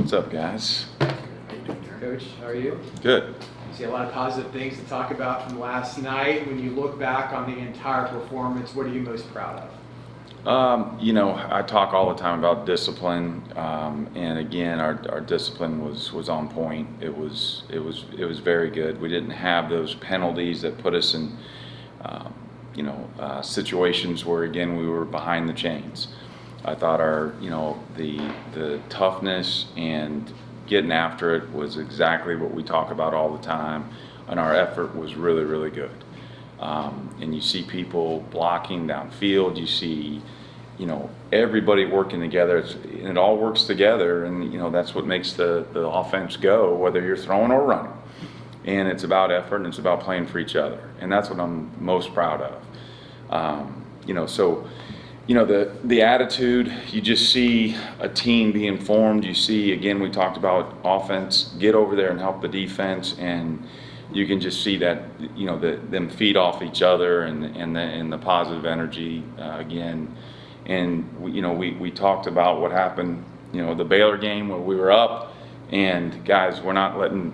What's up, guys? Coach, how are you? Good. I see a lot of positive things to talk about from last night. When you look back on the entire performance, what are you most proud of? I talk all the time about discipline, and again, our discipline was on point. It was very good. We didn't have those penalties that put us in, situations where again we were behind the chains. I thought the toughness and getting after it was exactly what we talk about all the time, and our effort was really, really good. And you see people blocking downfield. You see, everybody working together. And it all works together, and that's what makes the offense go, whether you're throwing or running. And it's about effort, and it's about playing for each other, and that's what I'm most proud of. The attitude, you just see a team being formed. You see, again, we talked about offense, get over there and help the defense, and you can just see that, them feed off each other and the positive energy again. And we talked about what happened, the Baylor game where we were up, and guys, we're not letting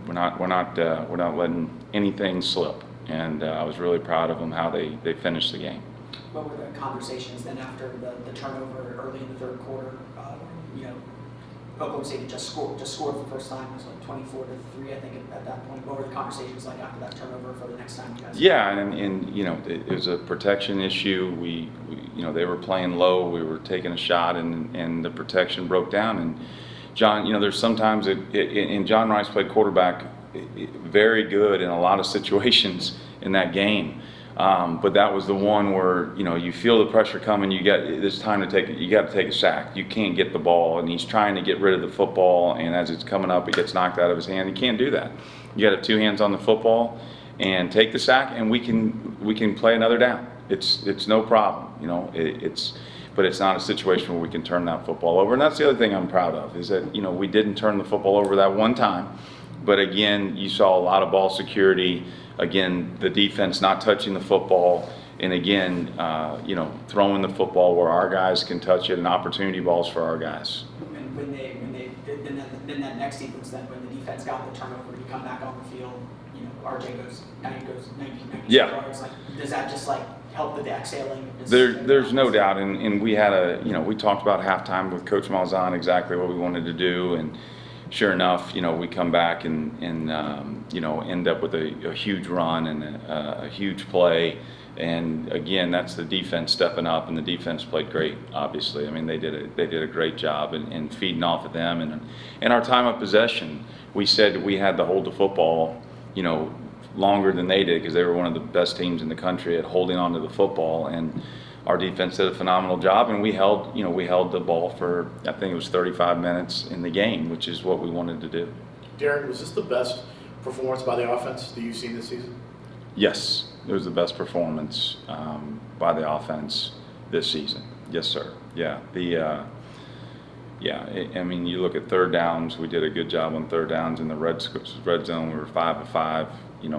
anything slip. And I was really proud of them how they finished the game. What were the conversations then after the turnover early in the third quarter? Oklahoma State just scored for the first time. It was like 24-3, I think, at that point. What were the conversations like after that turnover for the next time you guys? Yeah, and it was a protection issue. We they were playing low. We were taking a shot, and the protection broke down. And John, there's sometimes and John Rice played quarterback very good in a lot of situations in that game. But that was the one where you feel the pressure coming. It's time to take it. You got to take a sack. You can't get the ball, and he's trying to get rid of the football. And as it's coming up, it gets knocked out of his hand. He can't do that. You got to have two hands on the football and take the sack, and we can play another down. It's no problem. But it's not a situation where we can turn that football over. And that's the other thing I'm proud of is that we didn't turn the football over that one time. But again, you saw a lot of ball security. Again, the defense not touching the football, and again, throwing the football where our guys can touch it, and opportunity balls for our guys. And then that next sequence, then when the defense got the turnover, you come back on the field, RJ goes 90 yards. Like, does that just help with the exhaling? There's no doubt, and we had we talked about halftime with Coach Malzahn exactly what we wanted to do, and sure enough, we come back and end up with a huge run and a huge play. And again, that's the defense stepping up, and the defense played great. Obviously, I mean they did a great job in feeding off of them. And our time of possession, we said we had to hold the football, longer than they did because they were one of the best teams in the country at holding on to the football. And our defense did a phenomenal job, and we held the ball for, I think it was 35 minutes in the game, which is what we wanted to do. Darin, was this the best performance by the offense that you've seen this season? Yes, it was the best performance by the offense this season. Yes, sir. Yeah. I mean, you look at third downs. We did a good job on third downs in the red zone. We were 5 of 5,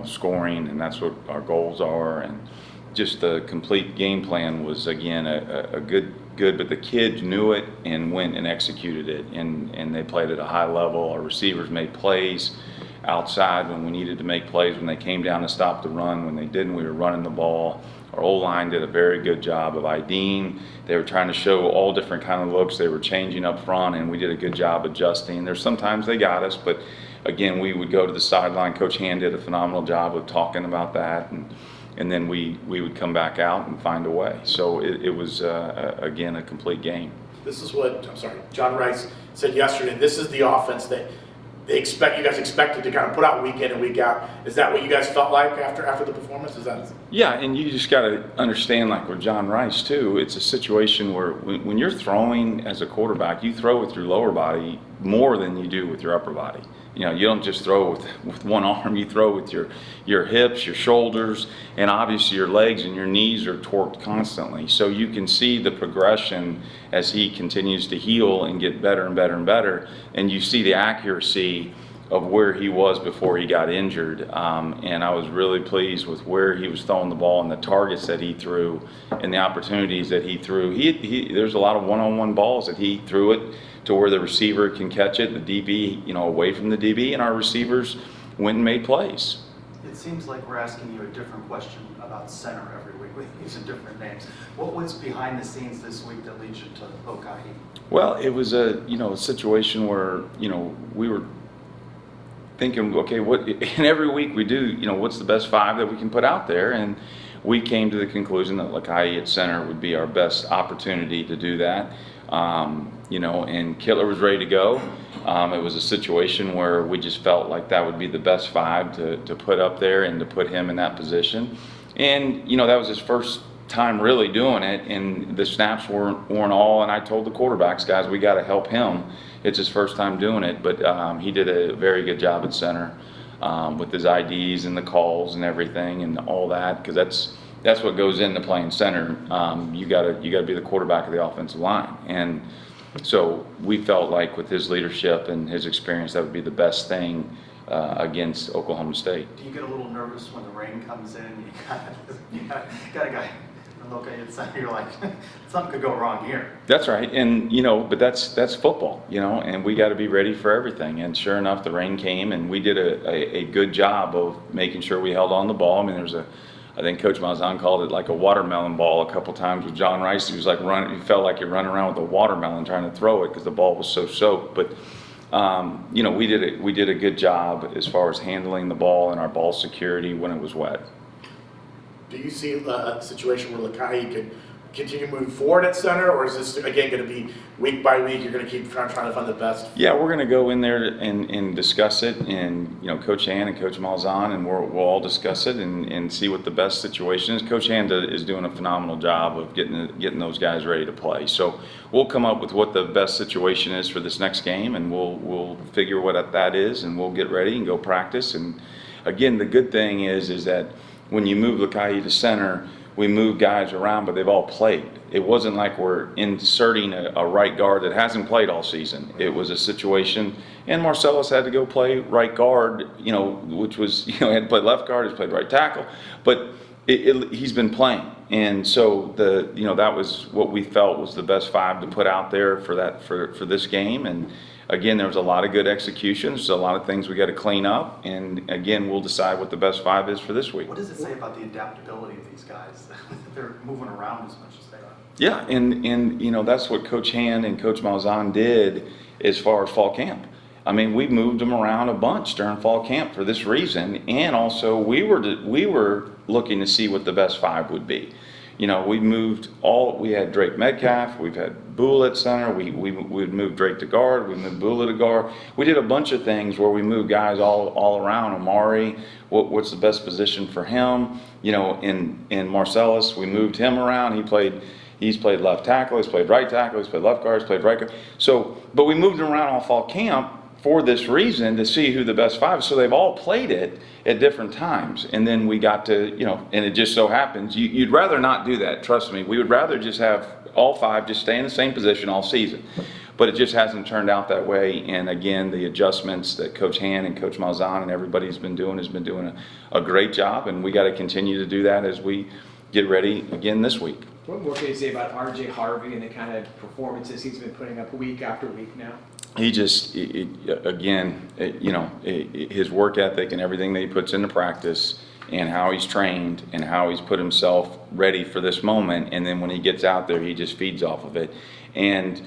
scoring, and that's what our goals are. And just the complete game plan was again a good, but the kids knew it and went and executed it, and they played at a high level. Our receivers made plays outside when we needed to make plays. When they came down to stop the run, when they didn't, we were running the ball. Our O-line did a very good job of IDing. They were trying to show all different kind of looks. They were changing up front, and we did a good job adjusting. There's sometimes they got us, but again, we would go to the sideline. Coach Hand did a phenomenal job of talking about that, and then we would come back out and find a way. So it was, again, a complete game. This is what, John Rice said yesterday. This is the offense that you guys expected to kind of put out week in and week out. Is that what you guys felt like after the performance? Yeah, and you just got to understand, like with John Rice too, it's a situation where when you're throwing as a quarterback, you throw with your lower body more than you do with your upper body. You don't just throw with one arm. You throw with your hips, your shoulders, and obviously your legs and your knees are torqued constantly. So you can see the progression as he continues to heal and get better and better and better. And you see the accuracy of where he was before he got injured. And I was really pleased with where he was throwing the ball and the targets that he threw and the opportunities that he threw. There's a lot of one-on-one balls that he threw it to where the receiver can catch it, the DB, away from the DB, and our receivers went and made plays. It seems like we're asking you a different question about center every week with using different names. What was behind the scenes this week that leads you to Okahi? Well, it was a situation where we were thinking, okay, and every week we do, what's the best 5 that we can put out there, and we came to the conclusion that Lakai at center would be our best opportunity to do that. And Kittler was ready to go. It was a situation where we just felt like that would be the best 5 to put up there and to put him in that position. And, that was his first time really doing it, and the snaps weren't all, and I told the quarterbacks, guys, we got to help him. It's his first time doing it, but he did a very good job at center with his IDs and the calls and everything and all that, because that's what goes into playing center. You gotta be the quarterback of the offensive line, and so we felt like with his leadership and his experience, that would be the best thing against Oklahoma State. Do you get a little nervous when the rain comes in? You got a guy look at center, you're like, something could go wrong here. That's right, and but that's football, and we got to be ready for everything. And sure enough, the rain came, and we did a good job of making sure we held on the ball. I mean, I think Coach Malzahn called it like a watermelon ball a couple times with John Rice. He was like running, he felt like you're running around with a watermelon trying to throw it because the ball was so soaked. But we did a good job as far as handling the ball and our ball security when it was wet. Do you see a situation where Lakai could continue moving forward at center, or is this again going to be week by week? You're going to keep trying to find the best. Yeah, we're going to go in there and discuss it, and Coach Hand and Coach Malzahn, and we'll all discuss it and see what the best situation is. Coach Hand is doing a phenomenal job of getting those guys ready to play. So we'll come up with what the best situation is for this next game, and we'll figure what that is, and we'll get ready and go practice. And again, the good thing is that when you move Lakai to center, we move guys around, but they've all played. It wasn't like we're inserting a right guard that hasn't played all season. It was a situation, and Marcellus had to go play right guard, which was, he had played left guard, he's played right tackle, but he's been playing. And so that was what we felt was the best 5 to put out there for this game. And again, there was a lot of good executions, a lot of things we got to clean up, and again, we'll decide what the best 5 is for this week. What does it say about the adaptability of these guys? They're moving around as much as they are. Yeah, and that's what Coach Hand and Coach Malzahn did as far as fall camp. I mean, we moved them around a bunch during fall camp for this reason, and also we were looking to see what the best 5 would be. We had Drake Metcalf, we've had Boole at center, we'd moved Drake to guard, we moved Boole to guard. We did a bunch of things where we moved guys all around. Amari, what's the best position for him? In Marcellus, we moved him around. He's played left tackle, he's played right tackle, he's played left guard, he's played right guard. So, but we moved him around all fall camp for this reason, to see who the best 5 is. So they've all played it at different times. And then we got to, and it just so happens, you'd rather not do that, trust me. We would rather just have all 5 just stay in the same position all season. But it just hasn't turned out that way. And again, the adjustments that Coach Hand and Coach Malzahn and everybody's been doing a great job. And we got to continue to do that as we get ready again this week. What more can you say about RJ Harvey and the kind of performances he's been putting up week after week now? He just, his work ethic and everything that he puts into practice and how he's trained and how he's put himself ready for this moment. And then when he gets out there, he just feeds off of it. And,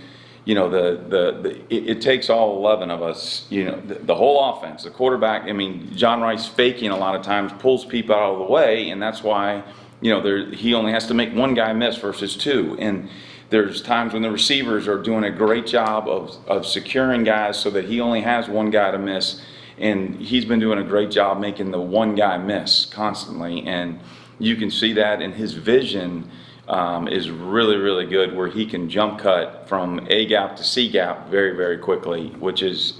it takes all 11 of us, the whole offense, the quarterback. I mean, John Rice faking a lot of times pulls people out of the way. And that's why, he only has to make one guy miss versus 2. And there's times when the receivers are doing a great job of securing guys so that he only has one guy to miss. And he's been doing a great job making the one guy miss constantly. And you can see that in his vision is really, really good, where he can jump cut from A gap to C gap very, very quickly, which is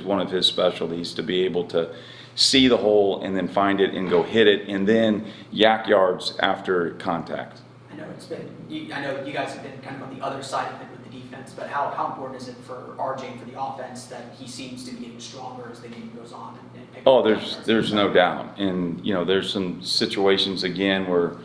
one of his specialties, to be able to see the hole and then find it and go hit it and then yak yards after contact. I know you guys have been kind of on the other side of it with the defense, but how important is it for RJ and for the offense that he seems to be getting stronger as the game goes on? And pick Oh, up there's no doubt. And, there's some situations again where,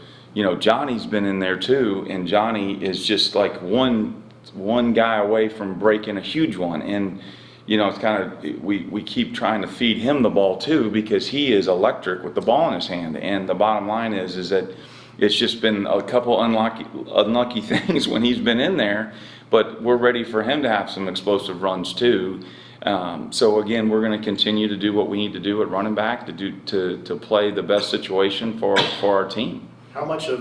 Johnny's been in there too, and Johnny is just like one guy away from breaking a huge one. And, it's kind of, we keep trying to feed him the ball too, because he is electric with the ball in his hand. And the bottom line is that it's just been a couple unlucky things when he's been in there, but we're ready for him to have some explosive runs too. So again, we're going to continue to do what we need to do at running back to play the best situation for our team. How much of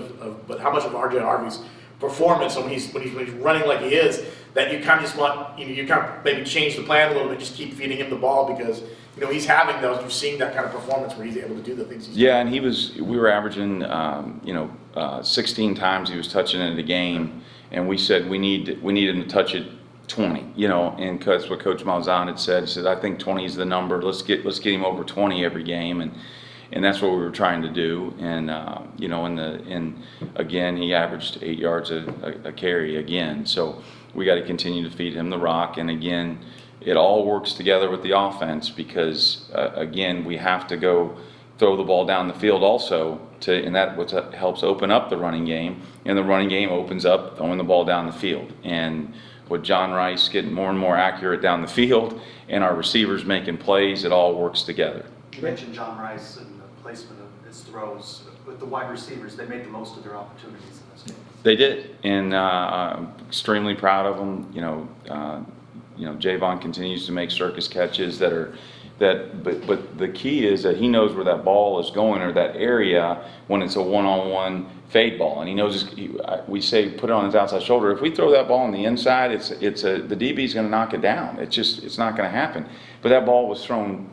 RJ Harvey's performance when he's running like he is, that you kind of just want, you kind of maybe change the plan a little bit, just keep feeding him the ball, because he's having those, you're seeing that kind of performance where he's able to do the things he's doing. Yeah, and we were averaging 16 times he was touching it in a game, and we said we need him to touch it 20, and because what Coach Malzahn had said, he said, I think 20 is the number. Let's get him over 20 every game, and that's what we were trying to do. And and again, he averaged 8 yards a carry again. So we got to continue to feed him the rock. And again, it all works together with the offense, because again, we have to go throw the ball down the field also, and that what helps open up the running game. And the running game opens up throwing the ball down the field. And with John Rice getting more and more accurate down the field, and our receivers making plays, it all works together. You mentioned John Rice and the placement of his throws. With the wide receivers, they made the most of their opportunities in this game. They did, and I'm extremely proud of them. Javon continues to make circus catches but the key is that he knows where that ball is going, or that area, when it's a one-on-one fade ball, and he knows we say put it on his outside shoulder. If we throw that ball on the inside, the DB is going to knock it down. It's not going to happen. But that ball was thrown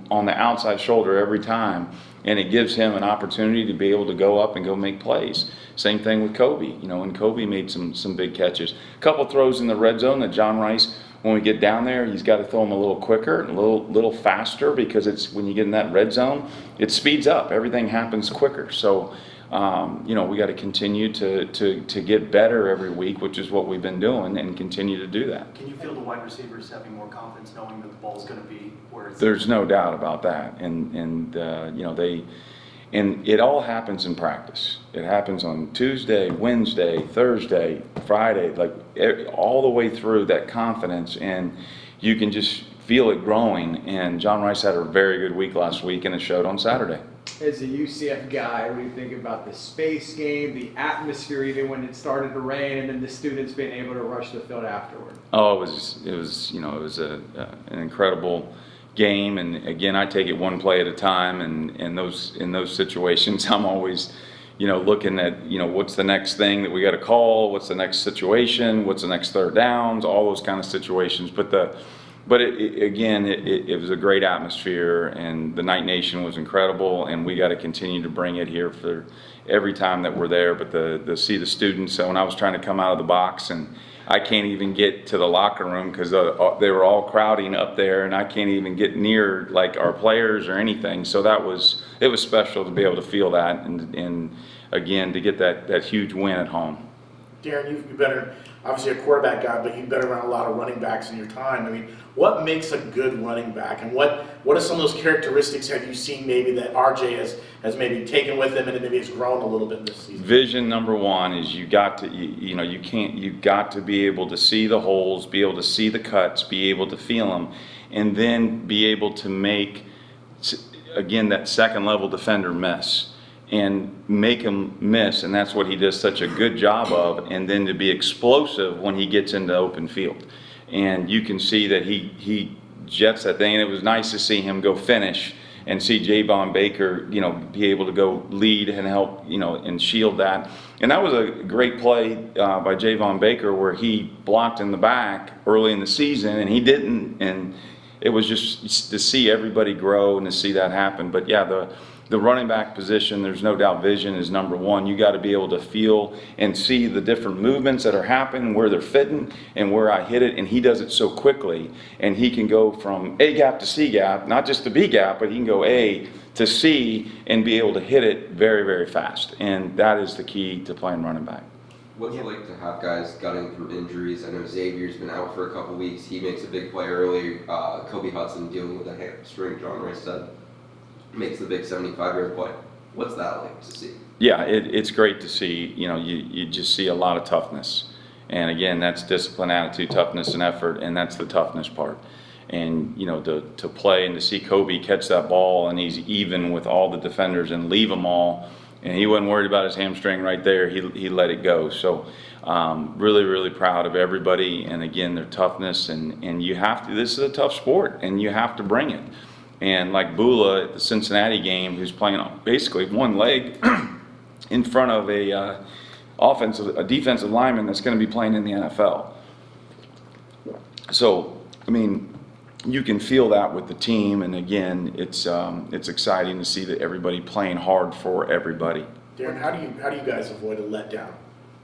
on the outside shoulder every time, and it gives him an opportunity to be able to go up and go make plays. Same thing with Kobe, and Kobe made some big catches. A couple throws in the red zone that John Rice, when we get down there, he's got to throw them a little quicker and a little faster, because it's when you get in that red zone, it speeds up. Everything happens quicker. So, we got to continue to get better every week, which is what we've been doing, and continue to do that. Can you feel the wide receivers having more confidence knowing that the ball's going to be where it's... There's no doubt about that. And it all happens in practice. It happens on Tuesday, Wednesday, Thursday, Friday, all the way through, that confidence, and you can just feel it growing. And John Rice had a very good week last week, and it showed on Saturday. As a UCF guy, what do you think about the space game, the atmosphere, even when it started to rain, and then the students being able to rush the field afterward? Oh, it was an incredible game, and again, I take it one play at a time, and in those situations, I'm always, looking at, what's the next thing that we got to call, what's the next situation, what's the next third downs, all those kind of situations. But it was a great atmosphere, and the Night Nation was incredible, and we got to continue to bring it here for every time that we're there. But to see the students, when I was trying to come out of the box, and I can't even get to the locker room because they were all crowding up there, and I can't even get near our players or anything. So it was special to be able to feel that, and again, to get that huge win at home. Darin, you've been obviously a quarterback guy, but you've been around a lot of running backs in your time. I mean, what makes a good running back, and what are some of those characteristics have you seen maybe that RJ has maybe taken with him and maybe has grown a little bit this season? Vision number one is you've got to be able to see the holes, be able to see the cuts, be able to feel them, and then be able to make, again, that second level defender miss. And make him miss, and that's what he does such a good job of, and then to be explosive when he gets into open field. And you can see that he jets that thing, and it was nice to see him go finish and see Javon Baker, be able to go lead and help, and shield that. And that was a great play by Javon Baker where he blocked in the back early in the season, and he didn't, and it was just to see everybody grow and to see that happen. But yeah, the running back position, there's no doubt vision is number one. You got to be able to feel and see the different movements that are happening, where they're fitting, and where I hit it. And he does it so quickly, and he can go from A gap to C gap, not just to B gap, but he can go A to C and be able to hit it very, very fast. And that is the key to playing running back. What's it like to have guys gutting through injuries? I know Xavier's been out for a couple weeks. He makes a big play early. Kobe Hudson dealing with a hamstring, John Rice said, makes the big 75-yard play. What's that like to see? Yeah, it's great to see. You know, you just see a lot of toughness. And again, that's discipline, attitude, toughness, and effort, and that's the toughness part. And, you know, to play and to see Kobe catch that ball, and he's even with all the defenders and leave them all, and he wasn't worried about his hamstring right there. He let it go. So really, really proud of everybody, and again, their toughness, and you have to, this is a tough sport, and you have to bring it. And like Bula at the Cincinnati game, who's playing on basically one leg in front of a defensive lineman that's going to be playing in the NFL. So, I mean, you can feel that with the team, and again, it's exciting to see that everybody playing hard for everybody. Darin, how do you guys avoid a letdown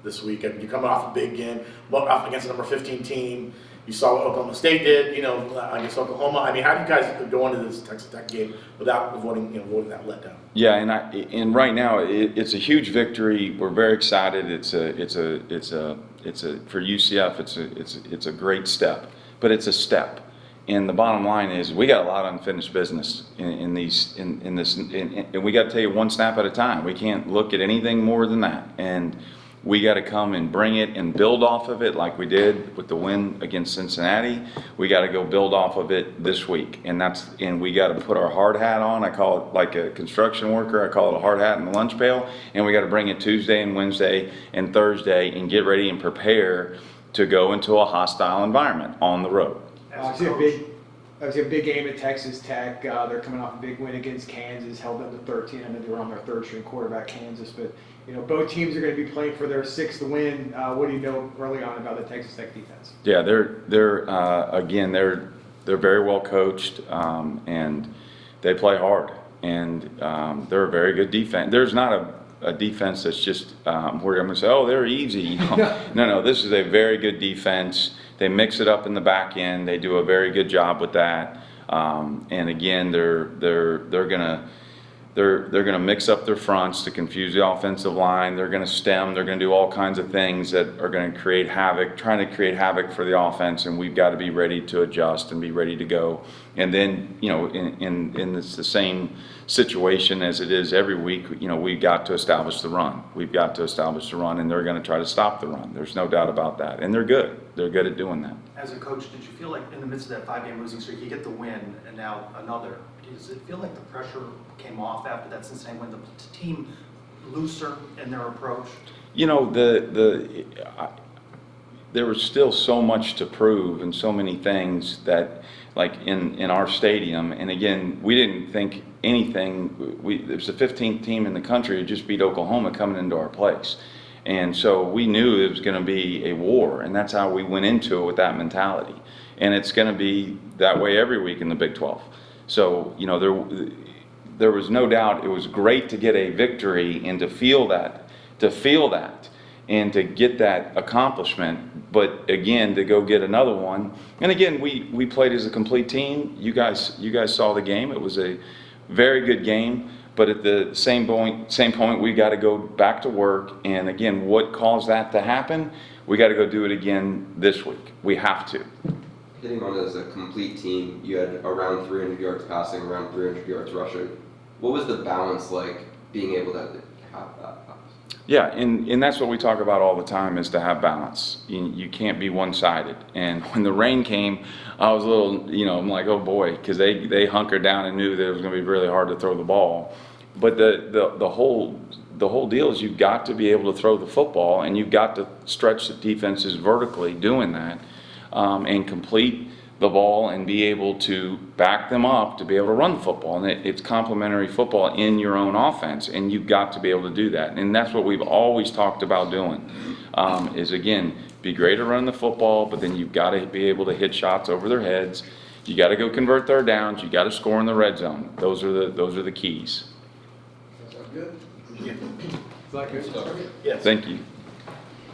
this week? I mean, you're coming off a big game, off against the number 15 team. You saw what Oklahoma State did, you know, against Oklahoma. I mean, how do you guys go into this Texas Tech game without avoiding that letdown? Yeah, and right now it's a huge victory. We're very excited. It's a for UCF. It's a great step, but it's a step. And the bottom line is we got a lot of unfinished business in this, and we got to take it one snap at a time. We can't look at anything more than that, and we got to come and bring it and build off of it like we did with the win against Cincinnati. We got to go build off of it this week, and we got to put our hard hat on. I call it like a construction worker. I call it a hard hat in the lunch pail, and we got to bring it Tuesday and Wednesday and Thursday and get ready and prepare to go into a hostile environment on the road. Obviously a big game at Texas Tech. They're coming off a big win against Kansas, held them to 13. I know they were on their third string quarterback, Kansas, but you know both teams are going to be playing for their sixth win. What do you know early on about the Texas Tech defense? Yeah, they're very well coached, and they play hard, and they're a very good defense. There's not a defense that's just where I'm going to say, oh, they're easy. You know? No, this is a very good defense. They mix it up in the back end. They do a very good job with that. And again, they're gonna mix up their fronts to confuse the offensive line. They're gonna stem. They're gonna do all kinds of things that are gonna create havoc, trying to create havoc for the offense. And we've got to be ready to adjust and be ready to go. And then, you know, in it's the same situation as it is every week. You know, we've got to establish the run. We've got to establish the run, and they're going to try to stop the run. There's no doubt about that. And they're good. They're good at doing that. As a coach, did you feel like in the midst of that 5-game losing streak, you get the win and now another? Does it feel like the pressure came off after that Cincinnati win? The team looser in their approach? You know, there was still so much to prove and so many things that, like in our stadium, and again, we didn't think anything. It was the 15th team in the country who just beat Oklahoma coming into our place. And so we knew it was going to be a war, and that's how we went into it with that mentality. And it's going to be that way every week in the Big 12. So, you know, there was no doubt it was great to get a victory and to feel that, and to get that accomplishment. But again, to go get another one. And again, we played as a complete team. You guys saw the game. It was a very good game. But at the same point, we got to go back to work. And again, what caused that to happen? We got to go do it again this week. We have to. Hitting on as a complete team, you had around 300 yards passing, around 300 yards rushing. What was the balance like being able to have that? Yeah, and that's what we talk about all the time, is to have balance. You can't be one-sided. And when the rain came, I was a little, you know, I'm like, oh boy, because they hunkered down and knew that it was going to be really hard to throw the ball. But the whole deal is you've got to be able to throw the football, and you've got to stretch the defenses vertically doing that, and complete the ball and be able to back them up to be able to run the football. And it's complementary football in your own offense, and you've got to be able to do that. And that's what we've always talked about doing, is again, be great at running the football, but then you've got to be able to hit shots over their heads. You got to go convert third downs. You got to score in the red zone. Those are the keys. Sounds good. Is that good? Yes. Thank you.